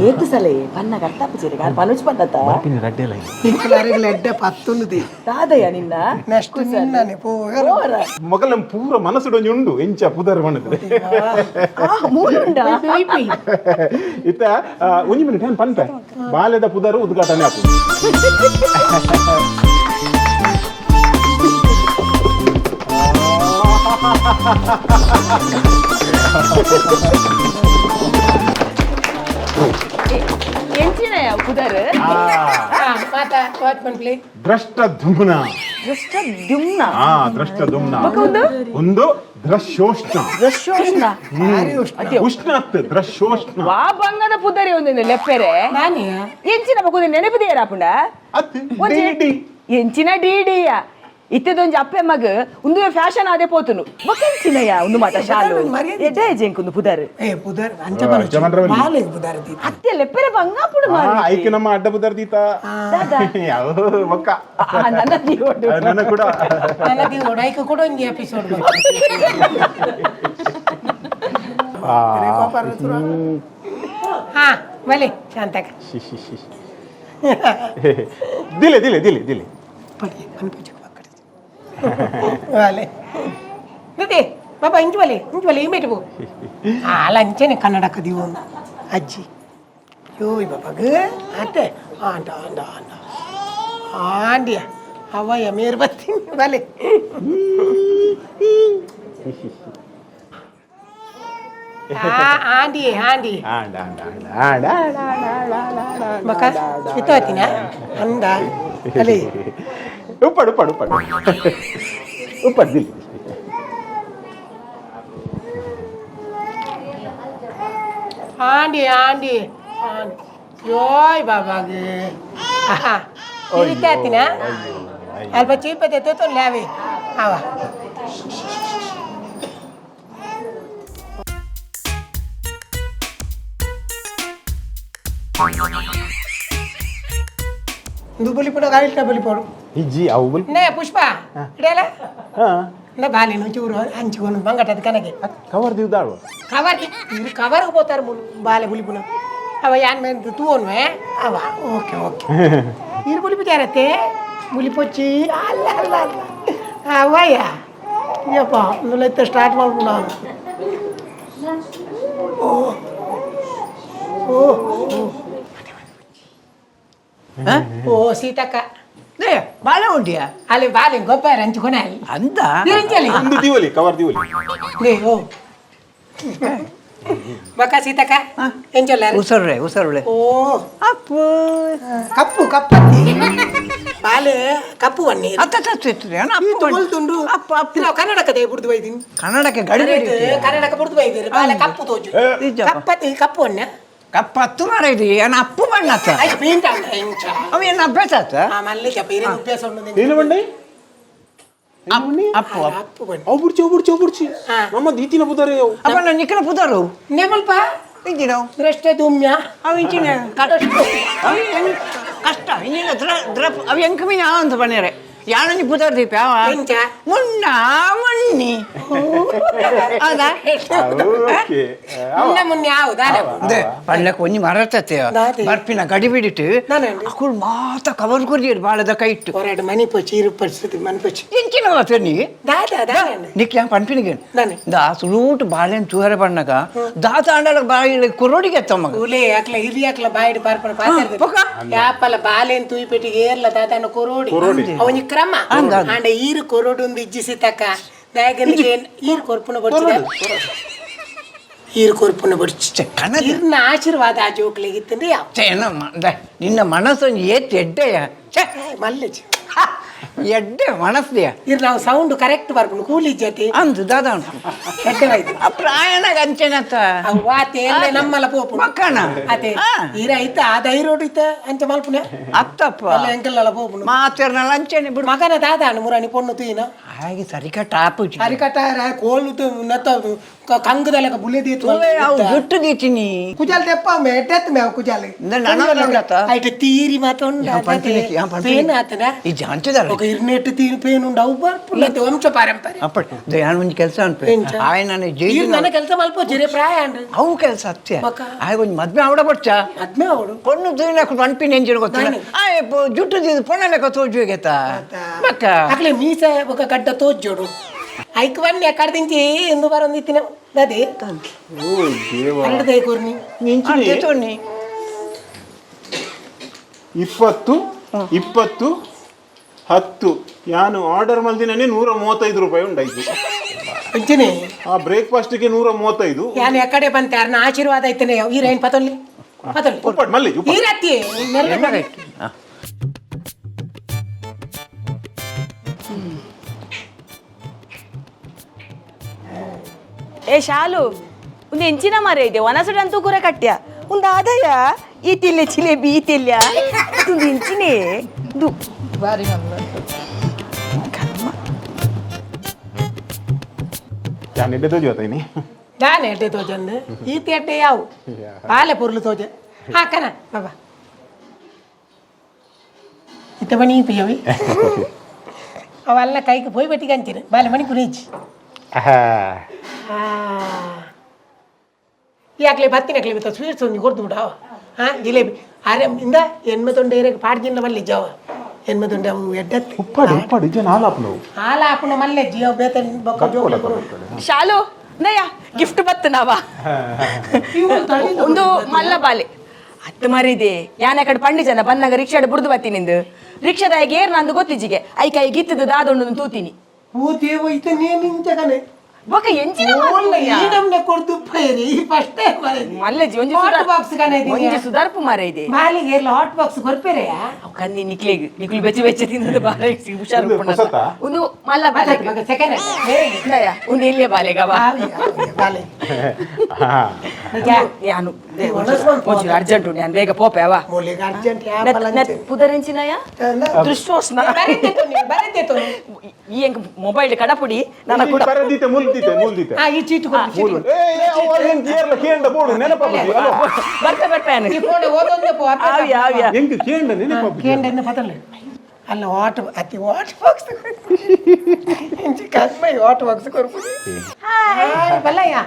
ఏటు సలే పన్న కట్టాపు చేరి గాని పనుచి పన్నత ಬರ್ತೀನಿ ರಡ್ಡೆ ಲೈ ఇంకలారి లెడ్డ పత్తున్నది దాదయ్య నిన్న నెక్స్ట్ నిన్ననే పోగల ಮಗಲ ಪೂರ ಮನಸ್ಸುಡೊಂಜಿ ಉಂಡು ಎಂಚ ಪುದರ್ ಬಣ್ಣದ ಮೂರುಂಡ ಇತ್ತ ಒಂಜಿ ಮಿನಿಟ್ ಏನ್ ಪನ್ಪೆ ಬಾಲ್ಯದ ಪುದರು ಉದ್ಘಾಟನೆ ಆಪು ಎಂಚಿನಯ ಕುದರ್ ಮಾತಾ ವಾಚ್ಮನ್ ಪ್ಲೇ ದ್ರಷ್ಟ ಧುಮ್ನ ದೃಷ್ಟ ದ್ಯುಮ್ನ ದ್ರಷ್ಟ ಧುಮ್ನ ಒಂದು ಒಂದು ದ್ರಶ್ಯೋಷ್ಣ ದೃಶ್ಯೋಷ್ಣ ಉಷ್ಣತ್ ದ್ರಶ್ಯೋಷ್ಣ ವಾ ಬಂಗದ ಪುದರಿ ಒಂದು ಲೆಪ್ಪೆರೆ ನಾನೇ ಎಂಚಿನ ಬಗುದು ನೆನಪುದೇರಾಪುಂಡ ಅತ್ತೆ ಎಂಚಿನ ಡಿಡಿಯ ಇತ್ತದೊಂಜಿ ಅಪ್ಪೆ ಮಗ ಒಂದು ಫ್ಯಾಷನ್ ಆದೆ ಪೋತುನು ಬಕಂಚಿನಯ ಒಂದು ಮಾತ ಶಾಲು ಎಡ್ಡೆ ಜೆಂಕುಂದು ಪುದರ್ ಪುದರ್ ಜಮನ್ರವಲ್ಲಿ ಪುದರ್ ಅತ್ತೆ ಲೆಪ್ಪೆರೆ ಬಂಗಾಪುಡು ಐಕೆ ನಮ್ಮ ಅಡ್ಡ ಬುದರ್ದೀತ ಯಾವ ಒಕ್ಕ ನನ್ನ ಜೀವಡು ನನ್ನ ಕೂಡ ನನಗೆ ಒಡಾಯ್ಕ ಕೂಡ ಒಂದು ಎಪಿಸೋಡ್ ಹಾ ಬಲೆ ಶಾಂತಕ ದಿಲೆ ದಿಲೆ ದಿಲೆ ದಿಲೆ ಪಡಿ ಅನ್ಪೋಚು ವಾಲೆ ನದಿ ಬಾಬಾ ಇಂಚು ಬಲೆ ಈ ಮೇಟು ಅಲ್ಲ ಅಂಚೆನೆ ಕನ್ನಡಕ ದಿವು ಅಜ್ಜಿ ಯೋಯ್ ಬಾಬಾಗ ಅತ್ತೆ ಆಂಟ ಆಂಟ ಆಂಟ ಆಂಡಿಯ ಅವಯ್ಯ ಮೇರ್ ಬರ್ತೀನಿ ಬಲೆ ಆಂಡಿ ಆಂಡಿ ಬಕ ಇತ್ತೋತಿನ ಅಂದ ಅಲ್ಲಿ ಉಪ್ಪಡು ಉಪ್ಪಡು ಉಪ್ಪಡು ಉಪ್ಪಡು ದಿಲ್ಲಿ ಆಂಡಿ ಆಂಡಿ ಯೋಯ್ ಬಾಬಾಗೆ ಇರಿತಾತಿನ ಅಲ್ಪ ಚೀಪತೆ ತೋತೊನ್ ಲಾವೆ ಅವ ದುಬಲಿ ಪುಡ ಗಾಳಿ ಟಬಲಿ ಪಡು ಇಜ್ಜಿ ಅವು ಬಲ್ ನೇ ಪುಷ್ಪ ಇಡಲ ನ ಬಾಲಿ ನು ಚೂರು ಹಂಚಿಕೊಂಡು ಬಂಗಟದ ಕನಗೆ ಕವರ್ ದಿವ್ದಾಳು ಕವರ್ ಇರು ಕವರ್ ಹೋತಾರ ಮುಲು ಬಾಲೆ ಬುಲಿ ಪುನ ಅವ ಯಾನ್ ಮೇಲೆ ತೂ ಅನ್ವೆ ಅವ ಓಕೆ ಓಕೆ ಇರು ಬುಲಿ ಬಿಚಾರತ್ತೆ ಬುಲಿ ಪೊಚ್ಚಿ ಅಲ್ಲ ಅಲ್ಲ ಅಲ್ಲ ಅವಯ್ಯ ಯಪ್ಪ ನುಲೆತ್ತ ಸ್ಟಾರ್ಟ್ ಮಾಡ್ಬಿಡು ನಾನು ಓ ಓ ಸೀತಕ್ಕ ಬಾಳೆ ಉಂಟಿಯಾ ಅಲ್ಲಿ ಬಾಲೆ ಗೊಬ್ಬರ ಹಂಚ್ಕೊನೆ ಅಲ್ಲಿ ಅಂತ ತಿರಂಚಲಿ ಒಂದು ದಿವಲಿ ಕವರ್ ದಿವಲಿ ನೇ ಓ ಬಕ ಸೀತಕ್ಕ ಎಂಚೊಲ್ಲ ಉಸರುಳೆ ಓ ಅಪ್ಪು ಕಪ್ಪು ಕಪ್ಪತ್ತಿ ಬಾಲೆ ಕಪ್ಪು ಬನ್ನಿ ತುಂಡು ಅಪ್ಪ ಅಪ್ಪ ನಾವು ಕನ್ನಡಕದ ಬುಡ್ದು ಬೈದೀನಿ ಕನ್ನಡಕ್ಕೆ ಗಡಿ ಕನ್ನಡಕ ಬುಡ್ದು ಬೈದಿರಿ ಬಾಲೆ ಕಪ್ಪು ತೋಜು ಕಪ್ಪತ್ತಿ ಕಪ್ಪು ಅನ್ನ ಕಪ್ಪ ಹತ್ತು ಮಾರ ಇದು ಏನ ಅಪ್ಪು ಬಣ್ಣ ಅಯ್ಯ ಪೇಂಟ್ ಅಂತ ಇಂಚ ಅವ ಏನು ಅಭ್ಯಾಸ ಆತ ಮಲ್ಲಿ ಚಪ್ಪ ಇರೋ ಅಭ್ಯಾಸ ಉಂಟು ಏನು ಬಂಡೆ ಅಪ್ಪು ಅಪ್ಪು ಬನ್ನಿ ಅವು ಬುಡ್ಚಿ ನಮ್ಮ ದೀತಿನ ಬುದಾರೆ ಅವು ಅಪ್ಪ ನಿಕ್ಕನ ಪುದಾರು ನೆಮಲ್ಪ ಇಂಜಿನ ಭ್ರಷ್ಟೆ ದುಮ್ಯ ಅವ ಇಂಚಿನ ಕಷ್ಟ ಇಂಜಿನ ಅವ ಎಂಕ ಮೀನು ಅಂತ ಬನ್ನೇರೆ ಯಾಣಿ ಪುದಾರ್ ದೀಪ ಯಾವ ಎಂಚ ಮುನ್ನ ಮಣ್ಣಿ ಹೌದಾ ಮುನ್ನ ಮುನ್ನೆ ಹೌದಾ ಪಳ್ಳಕ್ಕೆ ಒಂಜಿ ಮರತತ್ತೆ ಬರ್ಪಿನ ಗಡಿ ಬಿಡಿಟ್ಟು ಅಕ್ಕಳು ಮಾತ ಕವರ್ ಕೊರ್ದಿರು ಬಾಳದ ಕೈ ಇಟ್ಟು ಹೊರಡು ಮನಿ ಪೊಚ್ಚಿ ಇರು ಪರಿಸ್ಥಿತಿ ಮನಿ ಪೊಚ್ಚಿ ಇಂಚಿನ ಮಾತ್ರ ನೀ ದಾದಾ ನಿಕ್ yang ಪನ್ಪಿನಿಗೆ ನಾನೆ ದಾ ಸುಲೂಟ್ ಬಾಳೆನ್ ತೂಹರ ಬಣ್ಣಗ ದಾತ ಅಂಡಲ ಬಾಯಿ ಕೊರೋಡಿಗೆ ಎತ್ತಮ್ಮ ಕೂಲೆ ಯಾಕ್ಲ ಹಿರಿ ಯಾಕ್ಲ ಬಾಯಿಡ್ ಪಾರ್ಪಣ ಪಾತಾಡ್ದೆ ಯಾಪಲ ಬಾಲೆನ್ ತೂಯಿ ಪೆಟ್ಟಿಗೆ ಏರ್ಲ ದಾತನ ಕೊರೋಡಿ ಅವನಿ ಕ್ರಮ ಅಂಡ ಈರು ಕೊರೋಡು ಒಂದು ಇಜ್ಜಿಸಿ ತಕ್ಕ ದಾಯಗನಿಗೆ ಈರು ಕೊರ್ಪುನ ಬಡ್ಚಿದ ಈರು ಕೊರ್ಪುನ ಬಡ್ಚಿ ಇರ್ನ ಆಶೀರ್ವಾದ ಆ ಜೋಕ್ಲೆಗಿತ್ತಂದ್ರೆ ಯಾವ ನಿನ್ನ ಮನಸ್ಸೊಂದು ಏತ್ ಎಡ್ಡೆಯ ಮಲ್ಲೆಜಿ ಎಡ್ಡೆ ಮನಸ್ಸಿಯ ಇರ್ ನಾವು ಸೌಂಡ್ ಕರೆಕ್ಟ್ ಬರ್ಪುನು ಕೂಲಿ ಜೊತೆ ಅಂದು ದಾದ ಎಡ್ಡೆವಾಯ್ತು ಪ್ರಾಯಣ ಅಂಚೆನತ್ತ ವಾತೆ ಎಲ್ಲ ನಮ್ಮಲ್ಲ ಪೋಪುನು ಮಕ್ಕಣ ಅದೇ ಈರ ಐತ ಆ ಧೈರ್ಯ ಐತ ಅಂಚ ಮಲ್ಪುನೆ ಅತ್ತಪ್ಪ ಅಲ್ಲ ಎಂಕಲ್ಲ ಪೋಪುನು ಮಾತೆರ್ನಲ್ಲ ಅಂಚೆನೆ ಬಿಡು ಮಗನ ದಾದಾನು ಮುರಾಣಿ ಪೊಣ್ಣು ತುಯಿನ ಹಾಗೆ ಸರಿಕ ಟಾಪು ಅರಿಕಟ್ಟ ಕೋಲು ನತ್ತದು ಕಂಗದಲ್ಲ ಬುಲೆ ದೀತು ಅವು ಜುಟ್ಟು ದೀತಿನಿ ಕುಜಾಲ್ ತೆಪ್ಪ ಮೆಟ್ಟೆತ್ ಮೇವ್ ಕುಜಾಲ್ ಐಟ ತೀರಿ ಮಾತೊಂಡ ಪೇನ್ ಆತನ ಈ ಜಾಂಚದಲ್ಲ ఒక ఇర్నెట్ తీని పేను ఉండవు పుల్లతే వంశ పారంపర్య ಅಪ್ಪ ದಯಾನ್ ಒಂಜಿ ಕೆಲಸ ಅನ್ಪೆ ಆಯ್ ನಾನು ಜೈಲಿ ನನ್ನ ಕೆಲಸ ಮಲ್ಪ ಜರೆ ಪ್ರಾಯ ಅಂಡ್ ಅವು ಕೆಲಸ ಸತ್ಯ ಆಯ್ ಒಂಜಿ ಮದ್ಮೆ ಅವಡ ಬಚ್ಚ ಅದ್ಮೆ ಅವಡು ಪೊಣ್ಣು ದೂನಕ್ಕೆ ಪನ್ಪಿನ ಎಂಜಿನ ಗೊತ್ತಿಲ್ಲ ಆಯ್ ಜುಟ್ಟು ದೀದು ಪೊಣ್ಣಲೆಕ್ಕ ತೋಜುಗೆತ ಮಕ್ಕ ಅಕ್ಲೆ ಮೀಸ ఒక గడ్డ తోజోడు ఐకవన్ని ఎక్కడ దించి ఎందు వరంది తిన దది ಓ ದೇವ ಅಲ್ಲದೆ ಕೂರ್ನಿ ತೋನಿ 20 10 ಯಾನು ಆರ್ಡರ್ ಮಲ್ದಿನೇ 135 ರೂಪಾಯಿ ಉಂಟಾಯ್ತು ಅಂಚನೆ ಆ ಬ್ರೇಕ್ಫಾಸ್ಟ್ಗೆ 135 ಯಾನು ಎಕಡೆ ಬಂತೆ ಅರ್ನ ಆಶೀರ್ವಾದ ಐತನೆ ಈ ರೈನ್ ಪತೊಲ್ಲಿ ಉಪ್ಪಟ್ಟು ಮಲ್ಲಿ ಉಪ್ಪಟ್ಟು. ಈ ರಾತ್ರಿ ನೆರಳು ಏ ಶಾಲು ಒಂದು ಎಂಚಿನ ಮರ ಇದೆ ಒನಸಡಂತೂ ಕೂರ ಕಟ್ಟ್ಯ ಒಂದು ಆದಾಯ ಈ ತಿಲ್ಲೆ ಜಿಲೇಬಿ ಈ ತಿಲ್ಯ ಒಂದು ಎಂಚಿನೇ ಇದು ಬಾರಿ ಯಾನ್ ಎಡ್ಡೆ ತೋಜೋತಾಯಿನಿ ನಾನು ಎಡ್ಡೆ ತೋಜಂದು ಈತಿ ಎಡ್ಡೆ ಯಾವು ಬಾಲೆ ಪುರ್ಲು ತೋಜ ಹಾಕನ ಬಾಬಾ ಇತ್ತ ಬಣಿ ಪಿಯವಿ ಅವಲ್ಲ ಕೈಗೆ ಪೋಯ್ ಬೆಟ್ಟಿಗೆ ಅಂತೀನಿ ಬಾಲೆ ಮಣಿ ಕುರಿಚಿ ಈ ಹಾಕ್ಲೆ ಬತ್ತಿನ ಬಿತ್ತ ಸ್ವೀಟ್ಸ್ ಒಂದು ಕೊಡ್ತು ಬಿಡವ ಹಾಂ ಜಿಲೇಬಿ ಅರೆ ಇಂದ ಎನ್ಮತೊಂಡೆ ಪಾಡ್ಜಿನ ಮಲ್ಲಿ ಜಾವ ಎನ್ಮತೊಂಡೆ ಅವು ಎಡ್ಡತ್ತೆ ಉಪ್ಪಾಡು ಉಪ್ಪಾಡು ಇಜ್ಜ ಹಾಲಾಪನವು ಹಾಲಾಪುನ ಮಲ್ಲೆ ಜಿಯೋ ಬೇತ ಶಾಲು ನಯ್ಯ ಗಿಫ್ಟ್ ಬತ್ತು ನಾವ ಒಂದು ಮಲ್ಲ ಬಾಲೆ ಹತ್ತು ಮರಿದೆ ಯಾನ ಕಡೆ ಪಂಡಿ ಜನ ಬಂದಾಗ ರಿಕ್ಷಾಡ್ ಬುಡ್ದು ಬತ್ತಿ ನಿಂದು ರಿಕ್ಷಾದಾಗ ಏರ್ ನಂದು ಗೊತ್ತಿಜಿಗೆ ಐ ಕೈ ಗಿತ್ತದ ದಾದೊಂಡು ತೂತೀನಿ ಓ ಇತ ನೀನು ಇಂಚಕನೆ ಬೊಕ ಎಂಚಿನ ಈಡಮ್ನೆ ಕೊಡ್ತು ಪೈರಿ ಫಸ್ಟ್ ಟೈಮ್ ಮಲ್ಲಜಿ ಒಂಜಿ ಬಾಕ್ಸ್ ಕನೆ ಒಂಜಿ ಸುಧಾರ್ಪು ಮಾರ ಇದೆ ಬಾಲಿಗೆ ಎಲ್ಲ ಹಾಟ್ ಬಾಕ್ಸ್ ಕೊರ್ಪೆರೆಯ ಕನ್ನಿ ನಿಕ್ಲಿ ಬೆಚ್ಚ ಬೆಚ್ಚ ತಿಂದ ಬಾಲೆ ಹುಷಾರು ಒಂದು ಮಲ್ಲ ಬಾಲೆ ಸೆಕೆಂಡ್ ನಯ್ಯ ಒಂದು ಇಲ್ಲಿಯ ಬಾಲೆಗವ ಬಾಲೆ ಯಾನು ಒಂಚೂರು ಅರ್ಜೆಂಟ್ ಉಂಟು ನಾನು ಬೇಗ ಪೋಪೆ ಅವ ಮೂಲಿಗೆ ಅರ್ಜೆಂಟ್ ಯಾವ ಪುದರೆಂಚಿನಯ ದೃಷ್ಟೋಸ್ನ ಬರತ್ತೆ ಈ ಹೆಂಗ್ ಮೊಬೈಲ್ ಕಡಪುಡಿ ನನ್ನ ಕೂಡ ಬರದೀತೆ ಮುಲ್ದೀತೆ ಮುಲ್ದೀತೆ ಈ ಚೀಟು ಕೊಡು ಕೇಂಡ ಬೋಡು ನೆನಪಾಗುದು ಬರ್ಪೆ ಈ ಫೋನ್ ಓದೊಂದೇ ಪೋ ಆವ್ಯ ಆವ್ಯ ಹೆಂಗ್ ಕೇಂಡ ನೆನಪಾಗುದು ಕೇಂಡನ್ನ ಪತಲ್ಲ ಅಲ್ಲ ವಾಟ್ ಅತಿ ವಾಟ್ ಬಾಕ್ಸ್ ಇಂಚಿ ಕಸ್ಮೈ ವಾಟ್ ಬಾಕ್ಸ್ ಕೊರ್ಪುಡಿ ಹಾಯ್ ಬಲ್ಲಯ್ಯ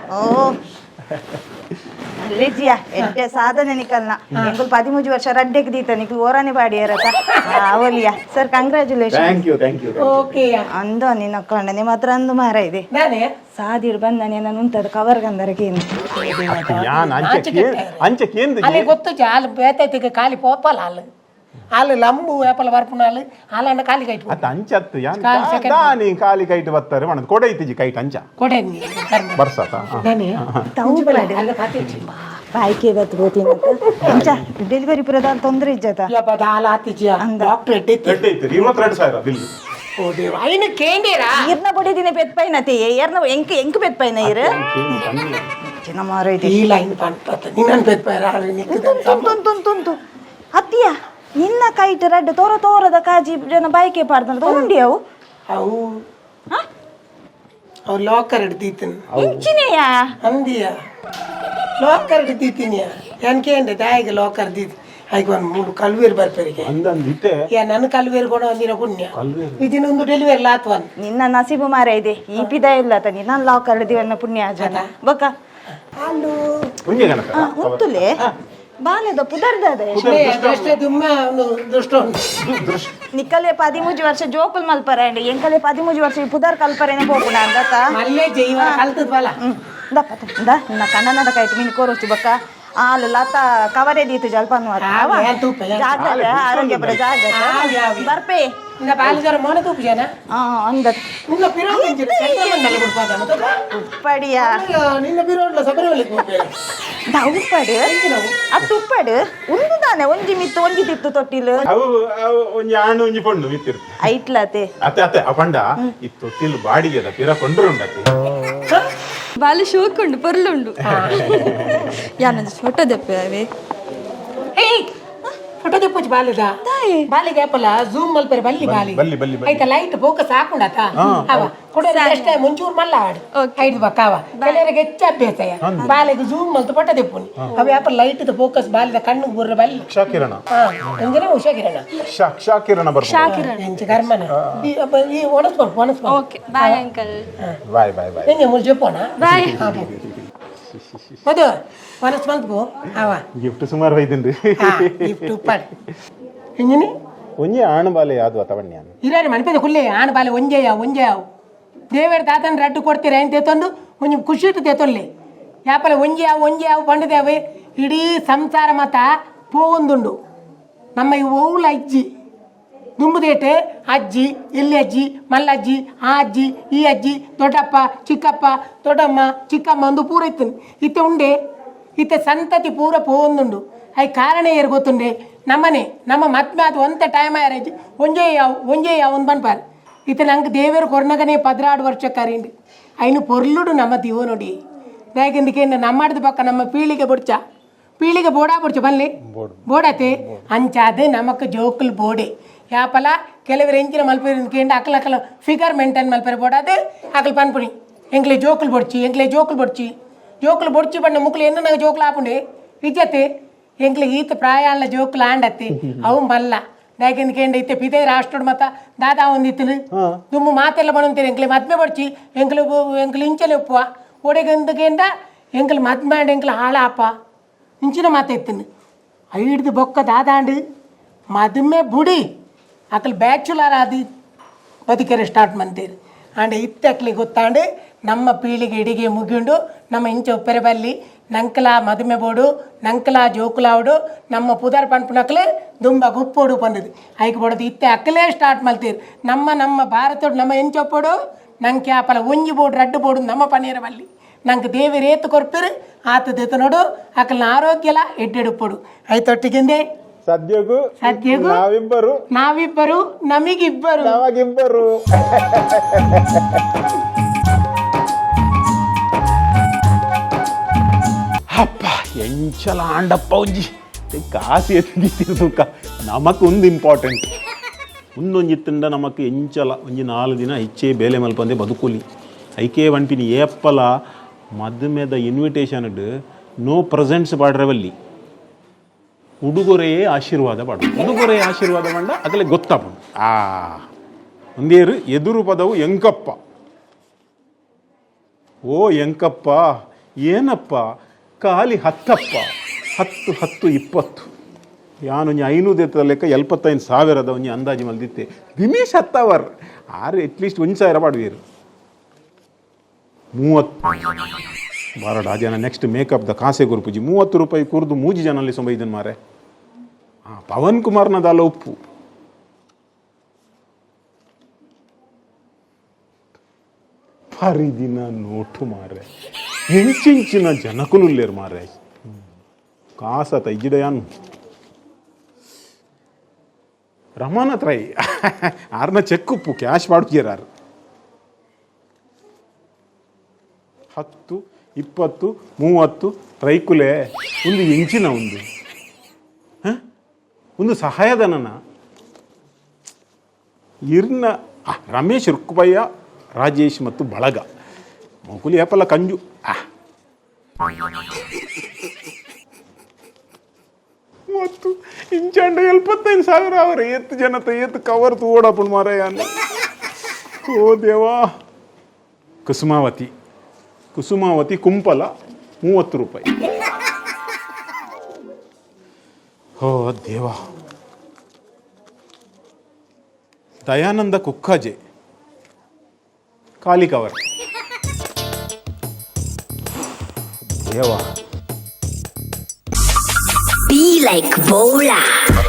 ಲಿಜಿಯಾ ಎಡ್ಡೆ ಸಾಧನೆ ನಿಕಲ್ನ ಎಂಕುಲ್ 13 ವರ್ಷ ರಡ್ಡೆಗ್ ದೀತ ನಿಕುಲ್ ಓರಾನೆ ಬಾಡಿ ಏರತ ಅವಲಿಯಾ sir congratulation thank you okay ಅಂದೋ ನಿನ್ನ ಕೊಂಡನೆ ಮಾತ್ರ ಅಂದು ಮಾರ ಇದೆ ನಾನೇ ಸಾದಿರ್ ಬಂದನೆ ನಾನು ಉಂಟದ ಕವರ್ ಗಂದರಕೇನು ಯಾನ್ ಅಂಚೆ ಕೇಂದ್ರ ಅಲ್ಲಿ ಗೊತ್ತು ಹಾಲು ಬೇತೈತಿಗೆ ಖಾಲಿ ಪೋಪಲ್ಲ ಹಾಲು ಲಂಬು వేపల వరపున ಹಾಲು ಅಣ್ಣ ಖಾಲಿ ಕೈಟ್ ಅತ್ತ ಅಂಚತ್ತು ಯಾನ್ ದಾನಿ ಖಾಲಿ ಕೈಟ್ ಬತ್ತಾರೆ ಮಣ ಕೊಡೆ ಇತ್ತಿಜಿ ಕೈಟ್ ಅಂಚ ಕೊಡೆ ಬರ್ಸತ ನಾನೇ ತೌ ಬಡೆ ಬಾಯ್ಕೆ ಬತ್ ಗೋತಿನ ಅಂಚ ಡೆಲಿವರಿ ಪುರದಾಲ್ ತೊಂದ್ರೆ ಇಜ್ಜತ ಯಾ ಬದಾಲ ಆತಿಜಿಯ ಡಾಕ್ಟರ್ ಎಡ್ಡೆ ಎಡ್ಡೆ ಇತ್ತು 22,000 ಬಿಲ್ ಓ ದೇವ ಐನ ಕೇಂಡೇರಾ ಇರ್ನ ಬಡಿ ದಿನ ಪೆತ್ಪೈನತೆ ಏರ್ನ ಎಂಕ ಪೆತ್ಪೈನ ಇರ ಚಿನ್ನ ಮಾರ ಇದೆ ಈ ಲೈನ್ ಪಂತ ನಿನ್ನನ್ ಪೆತ್ಪೈರ ತುಂತು ಅತ್ತಿಯ ನಿನ್ನ ಕೈಟ್ ರಡ್ಡ ತೋರದ ಕಾಜಿ ಜನ ಬೈಕೆ ಪಾಡ್ತಾರೆ ತಗೊಂಡಿ ಅವು ಅವು ಲಾಕರ್ ಹಿಡ್ದೀತೀನಿ ಇಂಚಿನೆಯ ಅಂದಿಯ ಲಾಕರ್ ಹಿಡ್ದೀತೀನಿ ಏನ್ಕೇಂಡೆ ದಾಯಿಗೆ ಲಾಕರ್ ದೀತಿ ಆಯ್ಕೆ ಒಂದು 3 ಕಲ್ವೇರು ಬರ್ಪರಿಗೆ ಅಂದಂದಿತ್ತೆ ಯಾ ನನ್ನ ಕಲ್ವೇರು ಕೂಡ ಒಂದಿನ ಪುಣ್ಯ ಇದನ್ನೊಂದು ಡೆಲಿವರಿ ಲಾತ್ವನ್ ನಿನ್ನ ನಸೀಬು ಮಾರ ಇದೆ ಈ ಪಿದ ಇಲ್ಲ ತನಿ ನಾನು ಲಾಕ್ ಕರದಿವನ್ನ ಪುಣ್ಯ ಜನ ಬಕ ಅಲ್ಲೂ ಪುಣ್ಯ ಗಣಕ ಉಂತುಲೆ ಬಾಲೆದ ಪುದರ್ದಾದೆ ಅಷ್ಟೇ ದುಮ್ಮ ಒಂದು ದೃಷ್ಟ ನಿಕ್ಕಲೆ 13 ವರ್ಷ ಜೋಕುಲ್ ಮಲ್ಪರಂಡಿ ಎಂಕಲೆ 13 ವರ್ಷ ಪುದರ್ ಕಲ್ಪರೇನೆ ಪೋಪುನ ಅಂದತ ಮಲ್ಲೆ ಜೀವ ಕಲ್ತದ ಬಲ ದಪ್ಪ ನಿನ್ನ ಕಣ್ಣನದ ಕೈಟ್ ಮೀನು ಕೋರೋಚು ಬಕ್ಕ ಆಲು ಲತ ಕವರೇ ದೀತು ಜಲ್ಪನ್ವಾರ ಜಾಗ್ರತೆ ಆರೋಗ್ಯ ಬರ ಜಾಗ್ರತೆ ಬರ್ಪೆ ಇಂದ ಬಾಲಿಜರ ಮೋನ ತೂಪು ಜನ ಅಂದ ನಿನ್ನ ಪಿರೋಡ್ ಇಂಜಿನ ಸೆಂಟರ್ಮೆಂಟ್ ಬಿಡ್ಪಾದ ಉಪ್ಪಡಿಯ ನಿನ್ನ ಪಿರೋಡ್ಲ ಸಬರಿಮಲೆಗೆ ಹೋಗ್ಬೇಕು ಉಪ್ಪಡು ಅದು ಉಪ್ಪಡು ಒಂದು ತಾನೆ ಒಂಜಿ ಮಿತ್ತು ಒಂಜಿ ತಿತ್ತು ತೊಟ್ಟಿಲು ಅವು ಒಂಜಿ ಆಣು ಒಂಜಿ ಪೊಣ್ಣು ವಿತ್ತಿರು ಐಟ್ಲತೆ ಅತ್ತೆ ಅಪಂಡ ಈ ತೊಟ್ಟಿಲು ಬಾಡಿಗೆದ ಪಿರ ಕೊಂಡ್ರುಂಡತಿ ಬಾಲೆ ಶೋಕುಂಡು ಪೊರ್ಲುಂಡು ಯಾನಂಜ ಫೋಟೋ ದೆಪ್ಪೆ ಅವೇ ಏಯ್ ಫೋಟೋ ತೆಪ್ಪುಜಿ ಬಾಲಿದ ಬಾಲಿಗೆ ಆಪಲ ಜೂಮ್ ಮಲ್ಪರೆ ಬಲ್ಲಿ ಬಾಲಿ ಬಲ್ಲಿ ಆಯ್ತಾ ಲೈಟ್ ಫೋಕಸ್ ಹಾಕೊಂಡಾತ ಅವ ಕೊಡೋದು ಅಷ್ಟೇ ಮುಂಚೂರು ಮಲ್ಲ ಆಡು ಐದು ಬಕ್ಕಾವ ಕೆಲವರಿಗೆ ಹೆಚ್ಚು ಅಭ್ಯಾಸಯ ಬಾಲಿಗೆ ಜೂಮ್ ಮಲ್ತು ಫೋಟೋ ತೆಪ್ಪುನಿ ಅವ ಆಪಲ ಲೈಟ್ ಫೋಕಸ್ ಬಾಲಿದ ಕಣ್ಣು ಬುರ್ರ ಬಲ್ಲಿ ಕ್ಷಾಕಿರಣ ಎಂಜನ ಉಷಾಕಿರಣ ಕ್ಷಾಕಿರಣ ಬರ್ಬೋದು ಎಂಚ ಕರ್ಮನ ಈ ಒಣಸ್ಬಾರ್ದು ಓಕೆ ಬಾಯ್ ಅಂಕಲ್ ಬಾಯ್ ಹೆಂಗೆ ಮುಲ್ చెప్పೋಣ ಬಾಯ್ ಮದು ಒನಸ್ ಬಂತು ಅವ ಗಿಫ್ಟ್ ಸುಮಾರು ಒಯ್ದಿನ್ರಿ ಗಿಫ್ಟ್ ಉಪ್ಪಾಡು ಎಂಜಿನಿ ಒಂಜಿ ಆಣು ಬಾಲೆ ಯಾವ್ದು ತವಣ್ಯ ಇರಾರಿ ಮನ್ಪೇದ ಕುಲ್ಲೆ ಆನ ಬಾಲೆ ಒಂಜೆಯಾವು ದೇವರ ತಾತನ ರಡ್ಡು ಕೊಡ್ತೀರ ಏನು ತೇತೊಂದು ಒಂಜಿ ಖುಷಿ ಇಟ್ಟು ತೇತೊಲ್ಲೆ ಯಾಪಲೆ ಒಂಜೆಯಾವು ಪಂಡದೇವೆ ಇಡೀ ಸಂಸಾರ ಮತ ಪೋವೊಂದುಂಡು ನಮ್ಮ ಈ ಓವುಲ ಅಜ್ಜಿ ದುಂಬುದೇಟೆ ಅಜ್ಜಿ ಎಲ್ಲಿ ಅಜ್ಜಿ ಮಲ್ಲಜ್ಜಿ ಆ ಅಜ್ಜಿ ಈ ಅಜ್ಜಿ ದೊಡ್ಡಪ್ಪ ಚಿಕ್ಕಪ್ಪ ದೊಡ್ಡಮ್ಮ ಚಿಕ್ಕಮ್ಮ ಒಂದು ಪೂರ ಇತ್ತು ಇತ್ತೆ ಉಂಡೆ ಇತ್ತೆ ಸಂತತಿ ಪೂರ ಪೋವೊಂದುಂಡು ಅಯ್ಯ ಕಾರಣ ಏರು ಗೊತ್ತುಂಡೆ ನಮ್ಮನೆ ನಮ್ಮ ಮತ್ಮೆ ಅದು ಒಂತ ಟೈಮ್ ಆಯ್ತು ಒಂಜೇ ಅವನ್ ಬನ್ಪಾರ್ ಇತ್ತ ನಂಗೆ ದೇವರು ಕೊರ್ನಗನೆ 16 ವರ್ಷ ಕರೀಂಡು ಅಯ್ನು ಪೊರ್ಲುಡು ನಮ್ಮ ದಿವ ನೋಡಿ ದಾಯಕೆಂದಕ್ಕೆ ನಮ್ಮಡ್ದು ಪಕ್ಕ ನಮ್ಮ ಪೀಳಿಗೆ ಬೋಡಾ ಬುಡ್ಚ ಬನ್ಲಿ ಬೋಡತೆ ಅಂಚಾದೆ ನಮಕ್ ಜೋಕುಲ್ ಬೋಡೆ ಯಾಪಲ ಕೆಲವರು ಎಂಚಿನ ಮಲ್ಪೇಂಡು ಅಕ್ಕಲ ಫಿಗರ್ ಮೇಂಟೈನ್ ಮಲ್ಪೇರೆ ಬೋಡಾದೆ ಅಕ್ಕಲ್ ಪನ್ಪುಣಿ ಎಂಕ್ಲೆ ಜೋಕುಲ್ ಬೊಡ್ಚಿ ಬಣ್ಣ ಮುಕ್ಳು ಎನ್ನು ನಂಗೆ ಜೋಕುಲು ಆಪುಂಡೆ ಇಜ್ಜತೆ ಎಂಕ್ಲೆ ಈತ ಪ್ರಾಯ ಜೋಕುಲು ಆಂಡತ್ತೆ ಅವು ಬಲ್ಲ ದಾಯಕೆಂದಕ್ಕೆ ಇತ್ತೆ ಪಿದೆ ರಾಷ್ಟ್ರ ಮತ್ತ ದಾದಾ ಒಂದಿತ್ತಲು ದುಮ್ಮು ಮಾತೆಲ್ಲ ಬಣಂತೀರಿ ಎಂಕ್ಲೆ ಮದ್ಮೆ ಬಡ್ಚಿ ಎಂಕ್ಲು ಇಂಚಲೆ ಉಪ್ಪುವ ಒಡೆಗಂದಕೆಂಡ ಎಂಕ್ಲು ಮದ್ಮೆ ಆಂಡ ಎಂಕ್ಲು ಹಾಳಾಪ ಇಂಚಿನ ಮಾತಾಯ್ತೀನಿ ಐಡ್ದು ಬೊಕ್ಕ ದಾದಾಂಡು ಮದುಮೆ ಬುಡಿ ಅಕ್ಕಲು ಬ್ಯಾಚುಲರ್ ಆದಿ ಬದುಕರೆ ಸ್ಟಾರ್ಟ್ ಮಂತೀರಿ ಆಂಡ ಇತ್ತಕ್ಲಿ ಗೊತ್ತಾಂಡು ನಮ್ಮ ಪೀಳಿಗೆ ಇಡಿಗೆ ಮುಗಿಂಡು ನಮ್ಮ ಇಂಚ ಉಪ್ಪೆರೆ ಬಲ್ಲಿ ನಂಕಲ ಮದುಮೆ ಬೋಡು ನಂಕಲ ಜೋಕುಲಾವುಡು ನಮ್ಮ ಪುದರ್ ಪನ್ಪುನಕ್ಲೆ ದುಂಬ ಗುಪ್ಪೋಡು ಪಂಡದು ಐಕ್ ಬೋಡದು ಇತ್ತೆ ಅಕ್ಕಲೇ ಸ್ಟಾರ್ಟ್ ಮಲ್ತೀರಿ ನಮ್ಮ ಭಾರತೋಡು ನಮ್ಮ ಎಂಚೊಪ್ಪೋಡು ನಂಗೆ ಆಪಲ ಒಂಜಿ ಬೋಡು ರಡ್ಡು ಬೋಡು ನಮ್ಮ ಪನೇರ ಬಲ್ಲಿ ನಂಗೆ ದೇವಿ ರೇತು ಕೊರ್ಪಿರು ಆತದ ನೋಡು ಅಕ್ಕಲ್ನ ಆರೋಗ್ಯಲ ಎಡ್ಡೆಡುಪ್ಪಡು ಐತೊಟ್ಟಿಗೆಂದೆ ಸದ್ಯಗೂ ನಾವಿಬ್ಬರು ನಮಗಿಬ್ಬರು ಅಪ್ಪ ಎಂಚಲ ಆಂಡಪ್ಪ ಒಂಜಿ ಕಾಸು ಎತ್ತಿರ್ದುಕ ನಮಕ್ ಒಂದು ಇಂಪಾರ್ಟೆಂಟ್ ಒಂದೊಂಜಿತ್ತಂಡ ನಮಕ್ ಎಂಚಲ ಒಂಜಿ 4 ದಿನ ಹೆಚ್ಚೇ ಬೇಲೆ ಮಲ್ಪಂದೆ ಬದುಕುಲಿ ಐಕೆ ಒಂಟಿನಿ ಏಪ್ಪಲ ಮದುಮೆದ ಇನ್ವಿಟೇಷನ್ ನೋ ಪ್ರೆಸೆಂಟ್ಸ್ ಬಾಡ್ರವಲ್ಲಿ ಉಡುಗೊರೆಯೇ ಆಶೀರ್ವಾದ ಪಂಡ ಅಗಲೇ ಗೊತ್ತಾಪುಂಡು ಒಂದೇರು ಎದುರು ಪದವು ಎಂಕಪ್ಪ ಓ ಎಂಕಪ್ಪ ಏನಪ್ಪ ಖಾಲಿ 10 10 20 ಯಾನೊಂಜಿ 500 ಲೆಕ್ಕ 75,000 ಒಂಜಿ ಅಂದಾಜು ಮಲ್ದಿತ್ತೆ ದಿನೇಶ್ 10 ಅವರ್ ಅಟ್ಲೀಸ್ಟ್ 1,000 ಪಾಡುವೇರು 30 ಬಾರಡ ಆ ಜನ ನೆಕ್ಸ್ಟ್ ಮೇಕಪ್ದ ಕಾಸೆ ಗುರುಪುಜಿ 30 ರೂಪಾಯಿ ಕುರ್ದು 3 ಜನಲ್ಲಿ ಸೊಂಬೈದನ್ ಮಾರೆ ಪವನ್ ಕುಮಾರ್ನದಾಲ ಉಪ್ಪು ಪರಿದಿನ ನೋಟು ಮಾರೆ ಎಂಚಿಂಚಿನ ಜನಕುಲುಲ್ಲೇರು ಮಾರೆ ಕಾಸತ ಇಜ್ಜಿಡಯಾನು ರಮಾನ ತ್ರೈ ಆರ್ನ ಚೆಕ್ ಉಪ್ಪು ಕ್ಯಾಶ್ ಮಾಡ್ತೀರಾರು 10 20 30 ರೈಕುಲೆ ಒಂದು ಎಂಚಿನ ಒಂದು ಸಹಾಯಧನನ ಇರ್ನ ರಮೇಶ್ ರುಕ್ಕುಬಯ್ಯ ರಾಜೇಶ್ ಮತ್ತು ಬಳಗ ಮಗುಲಿ ಏಪಲ್ಲ ಕಂಜು ಮತ್ತು ಇಂಚಂಡ 75,000 ಅವರ ಎತ್ತು ಜನತ ಎತ್ತು ಕವರ್ ತೋಡಪ್ಪು ಮಾರಯ್ಯ ಓ ದೇವಾ ಕುಸುಮಾವತಿ ಕುಂಪಲ 30 ರೂಪಾಯಿ ಓ ದೇವಾ ದಯಾನಂದ ಕುಕ್ಕಾಜೆ ಖಾಲಿ ಕವರ್ ದೇವಾ Be like BOLAR.